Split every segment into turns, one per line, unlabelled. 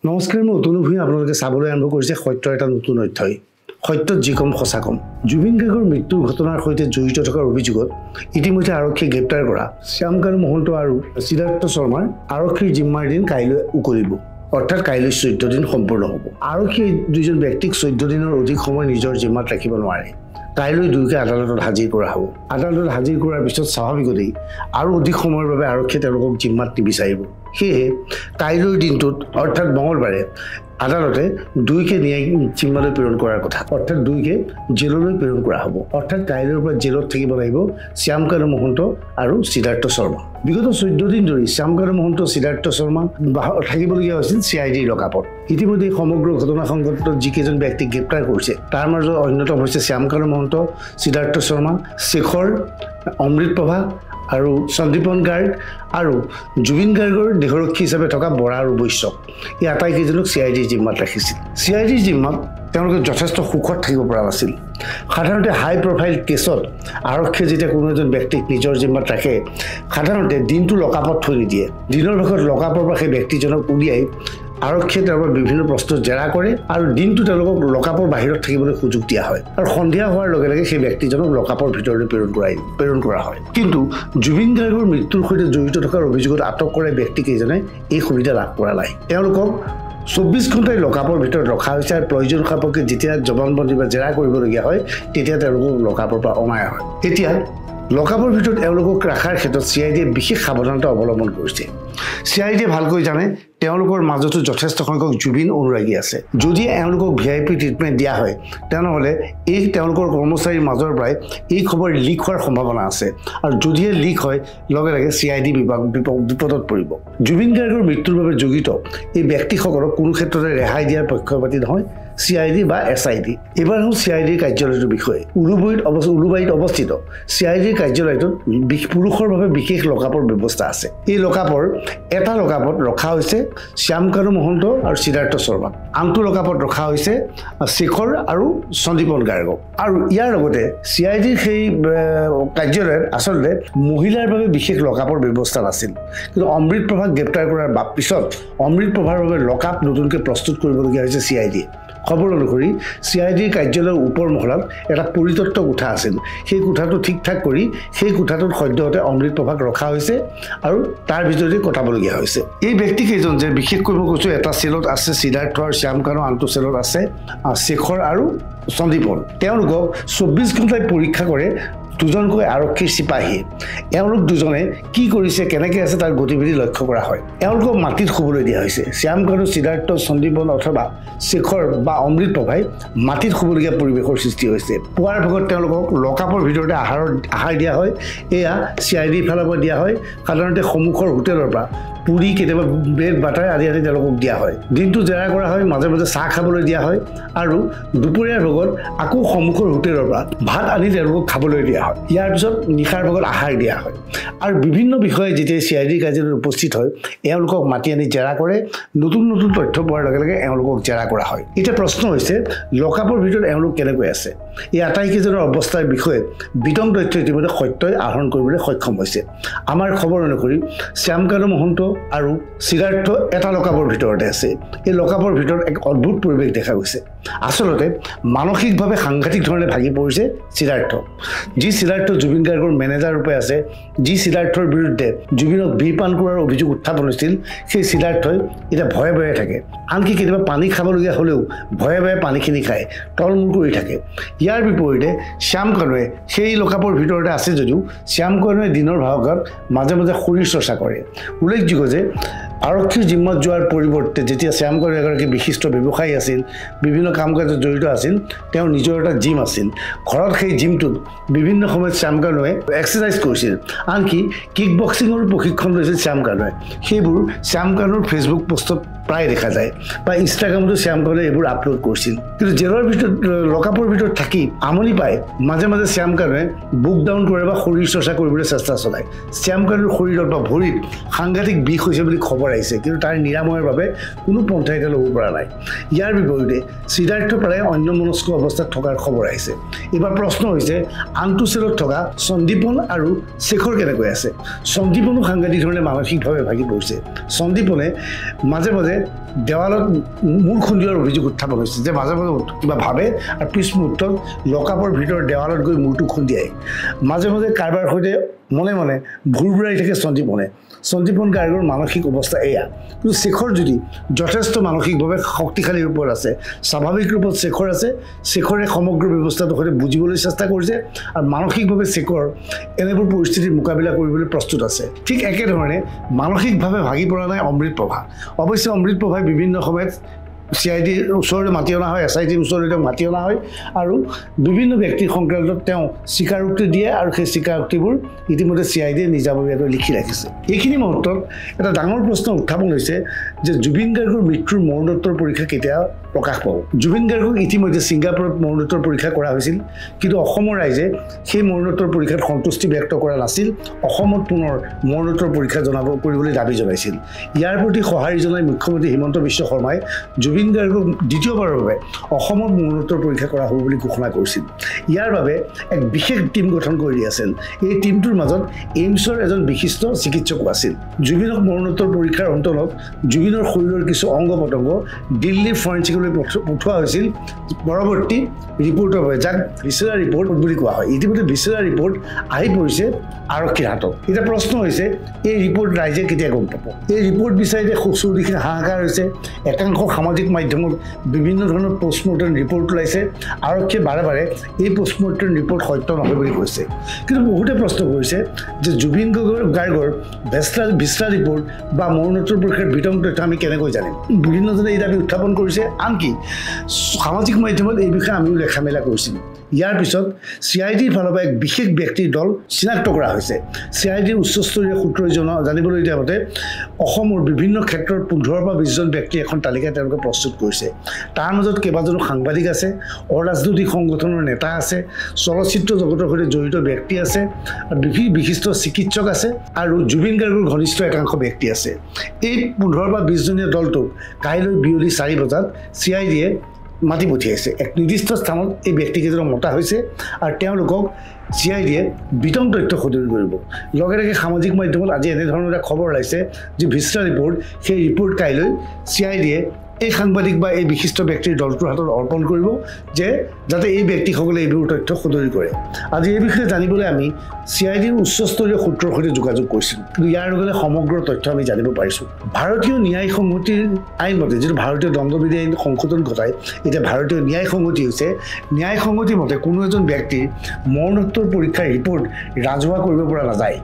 নমস্কাৰ মই অতনু ভূঞা আপোনালোকে চাবলৈ আৰম্ভ কৰিছে সত্যৰ এটা নতুন অধ্যায় সত্যত যি কম সঁচা কম জুবিন গাৰ্গৰ মৃত্যুৰ ঘটনাৰ সৈতে জড়িত থকাৰ অভিযোগত ইতিমধ্যে আৰক্ষীয়ে গ্ৰেপ্তাৰ কৰা শ্যামকানু মহন্ত আৰু সিদ্ধাৰ্থ শৰ্মাৰ আৰক্ষীৰ জিম্মাৰ দিন কাইলৈ উকলিব অৰ্থাৎ কাইলৈ 14 দিন সম্পূৰ্ণ হ'ব আৰক্ষীয়ে দুজন ব্যক্তিক 14 দিনৰ অধিক সময় নিজৰ জিম্মাত ৰাখিব নোৱাৰে কাইলৈ দুয়োকে আদালতত হাজিৰ কৰা হ'ব আদালতত হাজিৰ কৰাৰ পিছত স্বাভাৱিকতেই আৰু অধিক সময়ৰ বাবে আৰক্ষীয়ে তেওঁলোকক জিম্মাত নিবিচাৰিব সেয়ে কাইলৈৰ দিনটোত অৰ্থাৎ মঙলবাৰে আদালতে দুয়োকে ন্যায়িক জিম্মালৈ প্ৰেৰণ কৰাৰ কথা অৰ্থাৎ দুয়োকে জেললৈ প্ৰেৰণ কৰা হ'ব অৰ্থাৎ কাইলৈৰ পৰা জেলত থাকিব লাগিব শ্যামকানু মহন্ত আৰু সিদ্ধাৰ্থ শৰ্মা বিগত 14 দিন ধৰি শ্যামকানু মহন্ত সিদ্ধাৰ্থ শৰ্মা থাকিবলগীয়া হৈছিল চিআইডিৰ লকআপত ইতিমধ্যে সমগ্ৰ ঘটনা সংঘটিত যিকেইজন ব্যক্তিক গ্ৰেপ্তাৰ কৰিছে তাৰ মাজত অন্যতম হৈছে শ্যামকানু মহন্ত সিদ্ধাৰ্থ শৰ্মা শেখৰ অমৃত প্ৰভা আৰু সন্দীপন গাৰ্গ আৰু জুবিন গাৰ্গৰ দেহৰক্ষী হিচাপে থকা বৰা আৰু বৈশ্যক এই আটাইকেইজনক চিআইডিৰ জিম্মাত ৰাখিছিল চিআইডিৰ জিম্মাত তেওঁলোকে যথেষ্ট সুখত থাকিব পৰা নাছিল সাধাৰণতে হাই প্ৰফাইল কেছত আৰক্ষীয়ে যেতিয়া কোনো এজন ব্যক্তিক নিজৰ জিম্মাত ৰাখে সাধাৰণতে দিনটো লকআপত থৈ নিদিয়ে দিনৰ ভাগত লকআপৰ পৰা সেই ব্যক্তিজনক উলিয়াই আৰক্ষীয়ে তেওঁলোকৰ বিভিন্ন প্ৰশ্ন জেৰা কৰে আৰু দিনটো তেওঁলোকক লকআপৰ বাহিৰত থাকিবলৈ সুযোগ দিয়া হয় আৰু সন্ধিয়া হোৱাৰ লগে লগে সেই ব্যক্তিজনক লকআপৰ ভিতৰলৈ প্ৰেৰণ কৰা হয় কিন্তু জুবিন গাৰ্গৰ মৃত্যুৰ সৈতে জড়িত থকাৰ অভিযোগত আটক কৰা ব্যক্তিকেইজনে এই সুবিধা লাভ কৰা নাই তেওঁলোকক 24 ঘণ্টাই লকআপৰ ভিতৰত ৰখা হৈছে আৰু প্ৰয়োজন সাপেক্ষে যেতিয়া জবানবন্দী বা জেৰা কৰিবলগীয়া হয় তেতিয়া তেওঁলোকক লকআপৰ পৰা অনায়া হয় এতিয়া লকআপৰ ভিতৰত তেওঁলোকক ৰাখাৰ ক্ষেত্ৰত চিআইডিয়ে বিশেষ সাৱধানতা অৱলম্বন কৰিছে চিআইডিয়ে ভালকৈ জানে তেওঁলোকৰ মাজতো যথেষ্ট সংখ্যক জুবিন অনুৰাগী আছে যদি এওঁলোকক ভিআইপি ট্ৰিটমেণ্ট দিয়া হয় তেনেহ'লে এই তেওঁলোকৰ কৰ্মচাৰীৰ মাজৰ পৰাই এই খবৰ লিক হোৱাৰ সম্ভাৱনা আছে আৰু যদিহে লিক হয় লগে লগে চিআইডি বিপদত পৰিব জুবিন গাৰ্গৰ মৃত্যুৰ বাবে জড়িত এই ব্যক্তিসকলক কোনো ক্ষেত্ৰতে ৰেহাই দিয়াৰ পক্ষপাতী নহয় চিআইডি বা এছআইডি এবাৰ হ'ল চিআইডিৰ কাৰ্যালয়টোৰ বিষয়ে উলুবাৰীত অৱস্থিত চিআইডিৰ কাৰ্যালয়টোত পুৰুষৰ বাবে বিশেষ লকআপৰ ব্যৱস্থা আছে এই লকআপৰ এটা লকআপত ৰখা হৈছে শ্যামকানু মহন্ত আৰু সিদ্ধাৰ্থ শৰ্মা আনটো লকআপত ৰখা হৈছে শেখৰ আৰু সন্দীপন গাৰ্গক আৰু ইয়াৰ লগতে চিআইডিৰ সেই কাৰ্যালয়ত আচলতে মহিলাৰ বাবে বিশেষ লকআপৰ ব্যৱস্থা নাছিল কিন্তু অমৃত প্ৰভাক গ্ৰেপ্তাৰ কৰাৰ পিছত অমৃত প্ৰভাৰ বাবে লকআপ নতুনকৈ প্ৰস্তুত কৰিবলগীয়া হৈছে চিআইডিয়ে খবৰ অনুসৰি চিআইডিৰ কাৰ্যালয়ৰ ওপৰ মহলাত এটা পৰিতত্ব কোঠা আছিল সেই কোঠাটো ঠিক ঠাক কৰি সেই কোঠাটোত সদ্যহতে অমৃত প্ৰভাক ৰখা হৈছে আৰু তাৰ ভিতৰতে কটাবলগীয়া হৈছে এই ব্যক্তিকেইজন যে বিশেষকৈ মই কৈছোঁ এটা চেলত আছে সিদ্ধাৰ্থ আৰু শ্যামকানু আনটো চেলত আছে শেখৰ আৰু সন্দীপন তেওঁলোকক 24 ঘণ্টাই পৰীক্ষা কৰে দুজনকৈ আৰক্ষীৰ চিপাহীয়ে এওঁলোক দুজনে কি কৰিছে কেনেকৈ আছে তাৰ গতিবিধি লক্ষ্য কৰা হয় এওঁলোকক মাটিত শুবলৈ দিয়া হৈছে শ্যামকানু সিদ্ধাৰ্থ সন্দীপন অথবা শেখৰ বা অমৃত প্ৰভাই মাটিত শুবলগীয়া পৰিৱেশৰ সৃষ্টি হৈছে পুৱাৰ ভাগত তেওঁলোকক লকআপৰ ভিতৰতে আহাৰ দিয়া হয় এয়া চিআইডিৰ ফালৰ পৰা দিয়া হয় সাধাৰণতে সন্মুখৰ হোটেলৰ পৰা পুৰি কেতিয়াবা ব্ৰেড বাটাৰ আদি তেওঁলোকক দিয়া হয় দিনটো জেৰা কৰা হয় মাজে মাজে চাহ খাবলৈ দিয়া হয় আৰু দুপৰীয়াৰ ভাগত আকৌ সন্মুখৰ হোটেলৰ পৰা ভাত আনি তেওঁলোকক খাবলৈ দিয়া হয় ইয়াৰ পিছত নিশাৰ ভাগত আহাৰ দিয়া হয় আৰু বিভিন্ন বিষয়ে যেতিয়া চিআইডিৰ কাৰ্যালয়ত উপস্থিত হয় এওঁলোকক মাতি আনি জেৰা কৰে নতুন নতুন তথ্য পোৱাৰ লগে লগে এওঁলোকক জেৰা কৰা হয় এতিয়া প্ৰশ্ন হৈছে লকআপৰ ভিতৰত এওঁলোক কেনেকৈ আছে এই আটাইকেইজনৰ অৱস্থাৰ বিষয়ে বিতং তথ্য ইতিমধ্যে সত্যই আহৰণ কৰিবলৈ সক্ষম হৈছে আমাৰ খবৰ অনুসৰি শ্যামকানু মহন্ত আৰু সিদ্ধাৰ্থ এটা লকআপৰ ভিতৰতে আছে এই লকআপৰ ভিতৰত এক অদ্ভুত পৰিৱেশ দেখা গৈছে আচলতে মানসিকভাৱে সাংঘাতিক ধৰণে ভাগি পৰিছে সিদ্ধাৰ্থ যি সিদ্ধাৰ্থ জুবিন গাৰ্গৰ মেনেজাৰ ৰূপে আছে যি সিদ্ধাৰ্থৰ বিৰুদ্ধে জুবিনক বিপান কৰাৰ অভিযোগ উত্থাপন হৈছিল সেই সিদ্ধাৰ্থই এতিয়া ভয়ে ভয়ে থাকে আনকি কেতিয়াবা পানী খাবলগীয়া হ'লেও ভয়ে ভয়ে পানীখিনি খায় তলমূল কৰি থাকে ইয়াৰ বিপৰীতে শ্যামকানুৱে সেই লকআপৰ ভিতৰতে আছে যদিও শ্যামকানুৱে দিনৰ ভাগত মাজে মাজে শৰীৰ চৰ্চা কৰে উল্লেখযোগ্য যে আৰক্ষীৰ জিম্মাত যোৱাৰ পৰিৱৰ্তে যেতিয়া শ্যামকানু এগৰাকী বিশিষ্ট ব্যৱসায়ী আছিল বিভিন্ন কাম কাজত জড়িত আছিল তেওঁ নিজৰ এটা জিম আছিল ঘৰত সেই জিমটোত বিভিন্ন সময়ত শ্যামকানুৱে এক্সাৰচাইজ কৰিছিল আনকি কিক বক্সিঙৰ প্ৰশিক্ষণ লৈছিল শ্যামকানুৱে সেইবোৰ শ্যামকানুৰ ফেচবুক পোষ্টত প্ৰায় দেখা যায় বা ইনষ্টাগ্ৰামতো শ্যামকানুৱে এইবোৰ আপলোড কৰিছিল কিন্তু জেলৰ ভিতৰত লকআপৰ ভিতৰত থাকি আমনি পায় মাজে মাজে শ্যামকানুৱে বুক ডাউন কৰে বা শৰীৰ চৰ্চা কৰিবলৈ চেষ্টা চলায় শ্যামকানুৰ শৰীৰত বা ভৰিত সাংঘাতিক বিষ হৈছে বুলি খবৰ আহিছে কিন্তু তাৰ নিৰাময়ৰ বাবে কোনো পন্থা এতিয়া ল'ব পৰা নাই ইয়াৰ বিপৰীতে সিদ্ধাৰ্থ প্ৰায় অন্যমনস্ক অৱস্থাত থকাৰ খবৰ আহিছে এবাৰ প্ৰশ্ন হৈছে আনটো চেলত থকা সন্দীপন আৰু শেখৰ কেনেকৈ আছে সন্দীপনো সাংঘাতিক ধৰণে মানসিকভাৱে ভাগি পৰিছে সন্দীপনে মাজে মাজে দেৱালত মূৰ খুন্দিওৱাৰ অভিযোগ উত্থাপন হৈছে যে মাজে মাজে কিবা ভাবে আৰু পিছ মুহূৰ্তত লকআপৰ ভিতৰত দেৱালত গৈ মূৰটো খুন্দিয়ায় মাজে মাজে কাৰোবাৰ সৈতে মনে মনে ভুৰভুৰাই থাকে সঞ্জীৱন গাৰ্গৰ মানসিক অৱস্থা এয়া কিন্তু শেখৰ যদি যথেষ্ট মানসিকভাৱে শক্তিশালী ৰূপত আছে স্বাভাৱিক ৰূপত শেখৰ আছে শেখৰে সমগ্ৰ ব্যৱস্থাটো সৈতে বুজিবলৈ চেষ্টা কৰিছে আৰু মানসিকভাৱে শেখৰ এনেবোৰ পৰিস্থিতিৰ মোকাবিলা কৰিবলৈ প্ৰস্তুত আছে ঠিক একেধৰণে মানসিকভাৱে ভাগি পৰা নাই অমৃত প্ৰভা অৱশ্যে অমৃত প্ৰভাই বিভিন্ন সময়ত CIDৰ ওচৰলৈ মাতি অনা হয় SITৰ ওচৰলৈ মাতি অনা হয় আৰু বিভিন্ন ব্যক্তিৰ সংক্ৰান্তত তেওঁ স্বীকাৰোক্তি দিয়ে আৰু সেই স্বীকাৰোক্তিবোৰ ইতিমধ্যে CIDয়ে নিজাববীয়াকৈ লিখি ৰাখিছে এইখিনি মুহূৰ্তত এটা ডাঙৰ প্ৰশ্ন উত্থাপন হৈছে যে জুবিন গাৰ্গৰ মৃত্যুৰ মৰণোত্তৰ পৰীক্ষা কেতিয়া প্ৰকাশ পাব জুবিন গাৰ্গক ইতিমধ্যে ছিংগাপুৰত মৰণোত্তৰ পৰীক্ষা কৰা হৈছিল কিন্তু অসমৰ ৰাইজে সেই মৰণোত্তৰ পৰীক্ষাত সন্তুষ্টি ব্যক্ত কৰা নাছিল অসমত পুনৰ মৰণোত্তৰ পৰীক্ষা কৰিবলৈ দাবী জনাইছিল ইয়াৰ প্ৰতি সঁহাৰি জনাই মুখ্যমন্ত্ৰী হিমন্ত বিশ্ব শৰ্মাই জুবিন গাৰ্গক দ্বিতীয়বাৰৰ বাবে অসমত মৰণোত্তৰ পৰীক্ষা কৰা হ'ব বুলি ঘোষণা কৰিছিল ইয়াৰ বাবে এক বিশেষ টীম গঠন কৰি আছিল এই টীমটোৰ মাজত এইমছৰ এজন বিশিষ্ট চিকিৎসকো আছিল জুবিনক মৰণোত্তৰ পৰীক্ষাৰ অন্তৰত জুবিনৰ শৰীৰৰ কিছু অংগ পতংগ দিল্লীৰ ফৰেনচিকলৈ পঠোৱা হৈছিল পৰৱৰ্তী ৰিপৰ্টৰ বাবে যাক ভিছেৰা ৰিপৰ্ট বুলি কোৱা হয় ইতিমধ্যে ভিছেৰা ৰিপৰ্ট আহি পৰিছে আৰক্ষীৰ হাতত এতিয়া প্ৰশ্ন হৈছে এই ৰিপৰ্ট ৰাইজে কেতিয়া গম পাব এই ৰিপৰ্ট বিচাৰি চৌদিশে হাহাকাৰ হৈছে একাংশ সামাজিক মাধ্যমত বিভিন্ন ধৰণৰ পোষ্টমৰ্টেম ৰিপৰ্ট ওলাইছে আৰক্ষীয়ে বাৰে বাৰে এই পোষ্টমৰ্টেম ৰিপৰ্ট সত্য নহয় বুলি কৈছে কিন্তু বহুতে প্ৰশ্ন কৰিছে যে জুবিন গাৰ্গৰ ভিছেৰা ৰিপৰ্ট বা মৰণোত্তৰ পৰীক্ষাৰ বিতং তথ্য আমি কেনেকৈ জানিম বিভিন্নজনে এই দাবী উত্থাপন কৰিছে আনকি সামাজিক মাধ্যমত এই বিষয়ে আমিও লেখা মেলা কৰিছিলোঁ ইয়াৰ পিছত CIDৰ ফালৰ পৰা এক বিশেষ ব্যক্তিৰ দল চিনাক্ত কৰা হৈছে CIDৰ উচ্চস্তৰীয় সূত্ৰই জানিবলৈ দিয়া মতে অসমৰ বিভিন্ন ক্ষেত্ৰৰ 15 পৰা 20জন ব্যক্তি এখন তালিকা তেওঁলোকে প্ৰস্তুত কৰিছে তাৰ মাজত কেইবাজনো সাংবাদিক আছে অৰাজনৈতিক সংগঠনৰ নেতা আছে চলচ্চিত্ৰ জগতৰ সৈতে জড়িত ব্যক্তি আছে বিশিষ্ট চিকিৎসক আছে আৰু জুবিন গাৰ্গৰ ঘনিষ্ঠ একাংশ ব্যক্তি আছে এই 15 বা 20জনীয়া দলটোক কাইলৈ বিয়লি 4 বজাত CIDয়ে মাতি পঠিয়াইছে এক নিৰ্দিষ্ট স্থানত এই ব্যক্তিকেইজনক মতা হৈছে আৰু তেওঁলোকক CIDয়ে বিতং তথ্য সদৰি কৰিব লগে লগে সামাজিক মাধ্যমত আজি এনেধৰণৰ এটা খবৰ ওলাইছে যে ভিছেৰা ৰিপৰ্ট সেই ৰিপৰ্ট কাইলৈ CIDয়ে এই সাংবাদিক বা এই বিশিষ্ট ব্যক্তিৰ দলটোৰ হাতত অৰ্পণ কৰিব যে যাতে এই ব্যক্তিসকলে এইবোৰ তথ্য সদৰি কৰে আজি এই বিষয়ে জানিবলৈ আমি CIDৰ উচ্চস্তৰীয় সূত্ৰৰ সৈতে যোগাযোগ কৰিছিলোঁ কিন্তু ইয়াৰ লগে সমগ্ৰ তথ্য আমি জানিব পাৰিছোঁ ভাৰতীয় ন্যায় সংহতিৰ আইন মতে যিটো ভাৰতীয় দণ্ডবিধি আইন সংশোধন ঘটাই এতিয়া ভাৰতীয় ন্যায় সংহতি হৈছে ন্যায় সংহতি মতে কোনো এজন ব্যক্তিৰ মৰণোত্তৰ পৰীক্ষাৰ ৰিপৰ্ট ৰাজহুৱা কৰিব পৰা নাযায়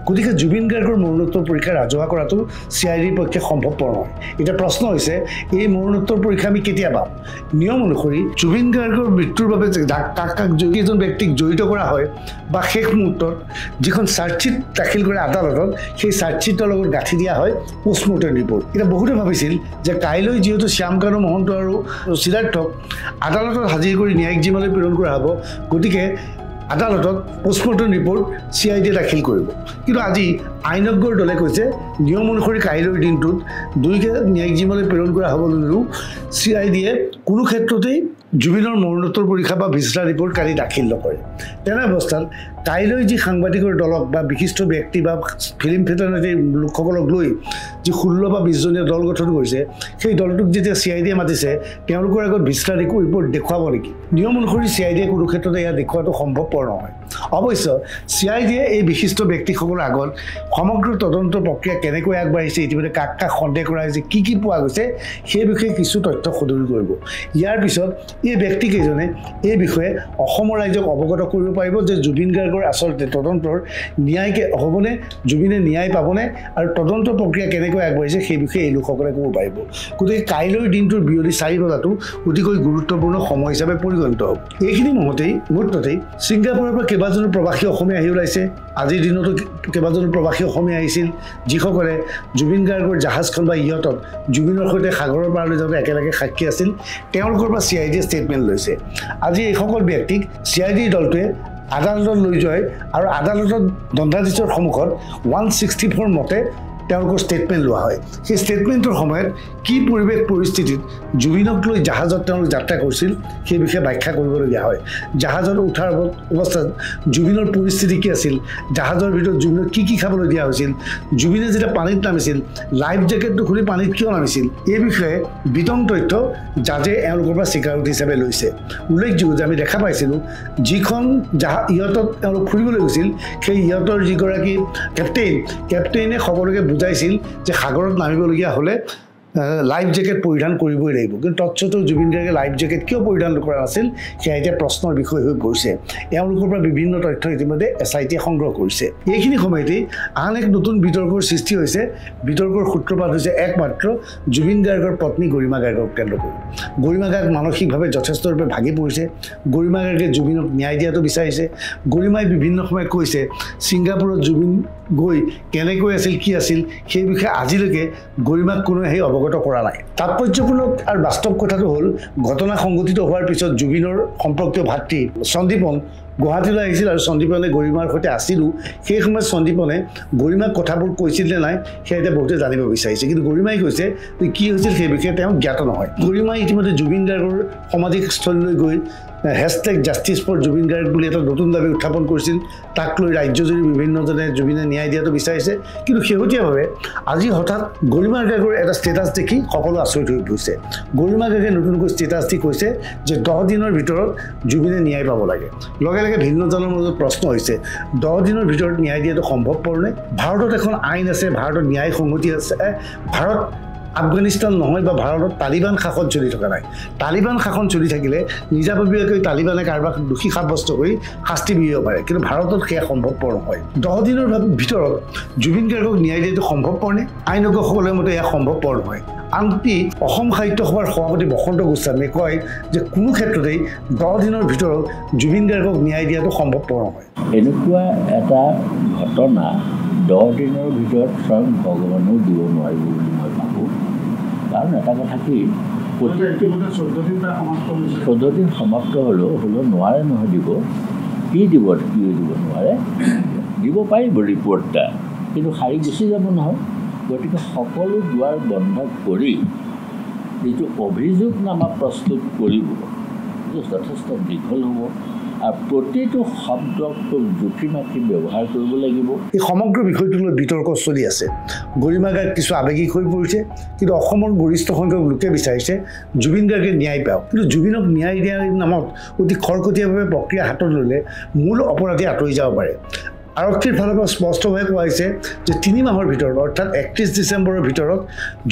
গতিকে জুবিন গাৰ্গৰ মৰণোত্তৰ পৰীক্ষা ৰাজহুৱা কৰাটো CIDৰ পক্ষে সম্ভৱপৰ নহয় এতিয়া প্ৰশ্ন হৈছে এই মৰণোত্তৰ পৰীক্ষা আমি কেতিয়া পাম নিয়ম অনুসৰি জুবিন গাৰ্গৰ মৃত্যুৰ বাবে কাক কেইজন ব্যক্তিক জড়িত কৰা হয় বা শেষ মুহূৰ্তত যিখন চাৰ্জশ্বিট দাখিল কৰে আদালতত সেই চাৰ্জশ্বিটৰ লগত গাঁঠি দিয়া হয় পোষ্টমৰ্টেম ৰিপৰ্ট এতিয়া বহুতে ভাবিছিল যে কাইলৈ যিহেতু শ্যামকানু মহন্ত আৰু সিদ্ধাৰ্থক আদালতত হাজিৰ কৰি ন্যায়িক জিম্মালৈ প্ৰেৰণ কৰা হ'ব গতিকে আদালতত পোষ্টমৰ্টেম ৰিপৰ্ট CIDয়ে দাখিল কৰিব কিন্তু আজি আইনজ্ঞৰ দলে কৈছে নিয়ম অনুসৰি কাইলৈৰ দিনটোত দুয়োকে ন্যায়িক জিম্মালৈ প্ৰেৰণ কৰা হ'বলৈও CIDয়ে কোনো ক্ষেত্ৰতেই জুবিনৰ মৰণোত্তৰ পৰীক্ষা বা ভিছেৰা ৰিপৰ্ট কালি দাখিল নকৰে তেনে অৱস্থাত কাইলৈ যি সাংবাদিকৰ দলক বা বিশিষ্ট ব্যক্তি বা ফিল্ম ফেটাৰ্নিটিৰ লোকসকলক লৈ যি 16 বা 20জনীয়া দল গঠন কৰিছে সেই দলটোক যেতিয়া CIDয়ে মাতিছে তেওঁলোকৰ আগত ভিছেৰা ৰিপৰ্ট দেখুৱাব নেকি নিয়ম অনুসৰি CIDয়ে কোনো ক্ষেত্ৰতে ইয়াত দেখুৱাটো সম্ভৱপৰ নহয় অৱশ্য CIDয়ে এই বিশিষ্ট ব্যক্তিসকলৰ আগত সমগ্ৰ তদন্ত প্ৰক্ৰিয়া কেনেকৈ আগবাঢ়িছে ইতিমধ্যে কাক সন্দেহ কৰা হৈছে কি পোৱা গৈছে সেই বিষয়ে কিছু তথ্য সদৰি কৰিব ইয়াৰ পিছত এই ব্যক্তিকেইজনে এই বিষয়ে অসমৰ ৰাইজক অৱগত কৰিব পাৰিব যে জুবিন গাৰ্গৰ আচলতে তদন্তৰ ন্যায় হ'বনে জুবিনে ন্যায় পাবনে আৰু তদন্ত প্ৰক্ৰিয়া কেনেকৈ আগবাঢ়িছে সেই বিষয়ে এই লোকসকলে ক'ব পাৰিব গতিকে কাইলৈৰ দিনটোৰ বিয়লি 4 বজাটো অতিকৈ গুৰুত্বপূৰ্ণ সময় হিচাপে পৰিগণিত হ'ব এইখিনি মুহূৰ্ততেই ছিংগাপুৰৰ পৰা কেইবাজনো প্ৰৱাসী অসমীয়া আহি ওলাইছে আজিৰ দিনতো কেইবাজনো প্ৰৱাসী অসমীয়া আহিছিল যিসকলে জুবিন গাৰ্গৰ জাহাজখন বা ইহঁতত জুবিনৰ সৈতে সাগৰৰ পাৰলৈ যাওঁতে একেলগে সাক্ষী আছিল তেওঁলোকৰ পৰা CIDয়ে ষ্টেটমেণ্ট লৈছে আজি এইসকল ব্যক্তিক CIDৰ দলটোৱে আদালতত লৈ যায় আৰু আদালতত দণ্ডাধীশৰ সন্মুখত 164 মতে তেওঁলোকৰ ষ্টেটমেণ্ট লোৱা হয় সেই ষ্টেটমেণ্টৰ সময়ত কি পৰিৱেশ পৰিস্থিতিত জুবিনক লৈ জাহাজত তেওঁলোক যাত্ৰা কৰিছিল সেই বিষয়ে ব্যাখ্যা কৰিবলগীয়া হয় জাহাজত উঠাৰ অৱস্থাত জুবিনৰ পৰিস্থিতি কি আছিল জাহাজৰ ভিতৰত জুবিনক কি খাবলৈ দিয়া হৈছিল জুবিনে যেতিয়া পানীত নামিছিল লাইফ জেকেটটো খুলি পানীত কিয় নামিছিল এই বিষয়ে বিতং তথ্য জাজে এওঁলোকৰ পৰা স্বীকাৰোক্তি হিচাপে লৈছে উল্লেখযোগ্য যে আমি দেখা পাইছিলোঁ যিখন ইহঁতত তেওঁলোক ফুৰিবলৈ গৈছিল সেই ইহঁতৰ যিগৰাকী কেপ্টেইনে সকলোকে বুজাইছিল যে সাগৰত নামিবলগীয়া হ'লে লাইফ জেকেট পৰিধান কৰিবই লাগিব কিন্তু তৎসত্ত্বেও জুবিন গাৰ্গে লাইফ জেকেট কিয় পৰিধান কৰা নাছিল সেয়া এতিয়া প্ৰশ্নৰ বিষয় হৈ পৰিছে এওঁলোকৰ পৰা বিভিন্ন তথ্য ইতিমধ্যে SIT সংগ্ৰহ কৰিছে এইখিনি সময়তেই আন এক নতুন বিতৰ্কৰ সৃষ্টি হৈছে বিতৰ্কৰ সূত্ৰপাত হৈছে একমাত্ৰ জুবিন গাৰ্গৰ পত্নী গৰিমা গাৰ্গক কেন্দ্ৰ কৰি গৰিমা গাৰ্গ মানসিকভাৱে যথেষ্টৰূপে ভাগি পৰিছে গৰিমা গাৰ্গে জুবিনক ন্যায় দিয়াটো বিচাৰিছে গৰিমাই বিভিন্ন সময়ত কৈছে ছিংগাপুৰত জুবিন গৈ কেনেকৈ আছিল কি আছিল সেই বিষয়ে আজিলৈকে গৰিমাক কোনো সেই অৱগত কৰা নাই তাৎপৰ্যপূৰ্ণ আৰু বাস্তৱ কথাটো হ'ল ঘটনা সংঘটিত হোৱাৰ পিছত জুবিনৰ সম্পৰ্কীয় ভাতৃ সন্দীপন গুৱাহাটীলৈ আহিছিল আৰু সন্দীপনে গৰিমাৰ সৈতে আছিলোঁ সেই সময়ত সন্দীপনে গৰিমাক কথাবোৰ কৈছিল নে নাই সেয়া এতিয়া বহুতে জানিব বিচাৰিছে কিন্তু গৰিমাই কৈছে যে কি হৈছিল সেই বিষয়ে তেওঁ জ্ঞাত নহয় গৰিমাই ইতিমধ্যে জুবিন গাৰ্গৰ সমাধিস্থলীলৈ গৈ #জাষ্টিছ ফৰ জুবিন গাৰ্গ বুলি এটা নতুন দাবী উত্থাপন কৰিছিল তাক লৈ ৰাজ্যজুৰি বিভিন্নজনে জুবিনে ন্যায় দিয়াটো বিচাৰিছে কিন্তু শেহতীয়াভাৱে আজি হঠাৎ গৰিমা গাৰ্গৰ এটা ষ্টেটাছ দেখি সকলো আচৰিত হৈ পৰিছে গৰিমা গাৰ্গে নতুনকৈ ষ্টেটাছ দি কৈছে যে 10 দিনৰ ভিতৰত জুবিনে ন্যায় পাব লাগে লগে লগে ভিন্নজনৰ মাজত প্ৰশ্ন হৈছে 10 দিনৰ ভিতৰত ন্যায় দিয়াটো সম্ভৱপৰনে ভাৰতত এখন আইন আছে ভাৰতত ন্যায় সংহতি আছে ভাৰত আফগানিস্তান নহয় বা ভাৰতত তালিবান শাসন চলি থকা নাই তালিবান শাসন চলি থাকিলে নিজাববীয়াকৈ তালিবানে কাৰোবাক দোষী সাব্যস্ত কৰি শাস্তি বিহিব পাৰে কিন্তু ভাৰতত সেয়া সম্ভৱপৰ নহয় 10 দিনৰ ভিতৰত জুবিন গাৰ্গক ন্যায় দিয়াটো সম্ভৱপৰনে আইনজ্ঞসকলৰ মতে এয়া সম্ভৱপৰ নহয় আনকি অসম সাহিত্য সভাৰ সভাপতি বসন্ত গোস্বামীয়ে কয় যে কোনো ক্ষেত্ৰতেই 10 দিনৰ ভিতৰত জুবিন গাৰ্গক ন্যায় দিয়াটো সম্ভৱপৰ নহয়
এনেকুৱা এটা ঘটনা 10 দিনৰ ভিতৰত স্বয়ং ভগৱানেও দিব নোৱাৰিব বুলি মই ভাবোঁ কাৰণ এটা কথা কি 14 দিন সমাপ্ত হ'লেও নোৱাৰে নহয় দিব কি দিব নোৱাৰে দিব পাৰিব ৰিপৰ্ট এটা কিন্তু সাৰি গুচি যাব নহয় গতিকে সকলো দুৱাৰ বন্ধ কৰি যিটো অভিযোগনামা প্ৰস্তুত কৰিব যথেষ্ট দীঘল হ'ব আৰু প্ৰতিটো শব্দক জুখি মাখি ব্যৱহাৰ কৰিব লাগিব
এই সমগ্ৰ বিষয়টো লৈ বিতৰ্ক চলি আছে গৰিমা গাৰ্গ কিছু আৱেগিক হৈ পৰিছে কিন্তু অসমৰ গৰিষ্ঠ সংখ্যক লোকে বিচাৰিছে জুবিন গাৰ্গে ন্যায় পাওক কিন্তু জুবিনক ন্যায় দিয়াৰ নামত অতি খৰকটীয়াভাৱে প্ৰক্ৰিয়া হাতত ল'লে মূল অপৰাধী আঁতৰি যাব পাৰে আৰক্ষীৰ ফালৰ পৰা স্পষ্টভাৱে কোৱা হৈছে যে 3 মাহৰ ভিতৰত অৰ্থাৎ 31 ডিচেম্বৰৰ ভিতৰত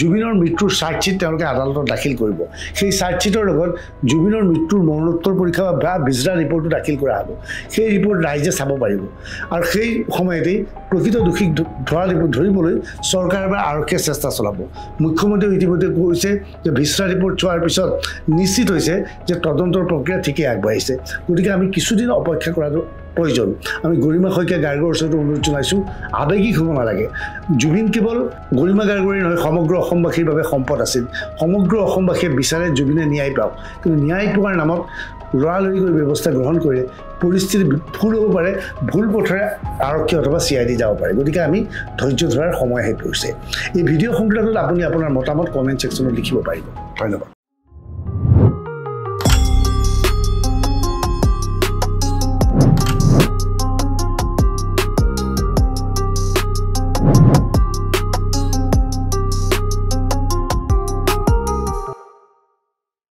জুবিনৰ মৃত্যুৰ চাৰ্জশ্বীট তেওঁলোকে আদালতত দাখিল কৰিব সেই চাৰ্জশ্বীটৰ লগত জুবিনৰ মৃত্যুৰ মৰণোত্তৰ পৰীক্ষা বা ভিজৰা ৰিপৰ্টটো দাখিল কৰা হ'ব সেই ৰিপৰ্ট ৰাইজে চাব পাৰিব আৰু সেই সময়তেই প্ৰকৃত দোষীক ধৰিবলৈ চৰকাৰ বা আৰক্ষীয়ে চেষ্টা চলাব মুখ্যমন্ত্ৰীয়ে ইতিমধ্যে কৈছে যে ভিজৰা ৰিপৰ্ট চোৱাৰ পিছত নিশ্চিত হৈছে যে তদন্তৰ প্ৰক্ৰিয়া ঠিকেই আগবাঢ়িছে গতিকে আমি কিছুদিন অপেক্ষা কৰাটো প্ৰয়োজন আমি গৰিমা শইকীয়া গাৰ্গৰ ওচৰত অনুৰোধ জনাইছোঁ আৱেগিক হ'ব নালাগে জুবিন কেৱল গৰিমা গাৰ্গৰে নহয় সমগ্ৰ অসমবাসীৰ বাবে সম্পদ আছিল সমগ্ৰ অসমবাসীয়ে বিচাৰে জুবিনে ন্যায় পাওক কিন্তু ন্যায় পোৱাৰ নামত লৰালৰিকৈ ব্যৱস্থা গ্ৰহণ কৰি পৰিস্থিতি ভুল হ'ব পাৰে ভুল পথেৰে আৰক্ষী অথবা CID যাব পাৰে গতিকে আমি ধৈৰ্য ধৰাৰ সময় আহি পৰিছে এই ভিডিঅ' সংক্ৰান্তত আপুনি আপোনাৰ মতামত কমেণ্ট ছেকশ্যনত লিখিব পাৰিব ধন্যবাদ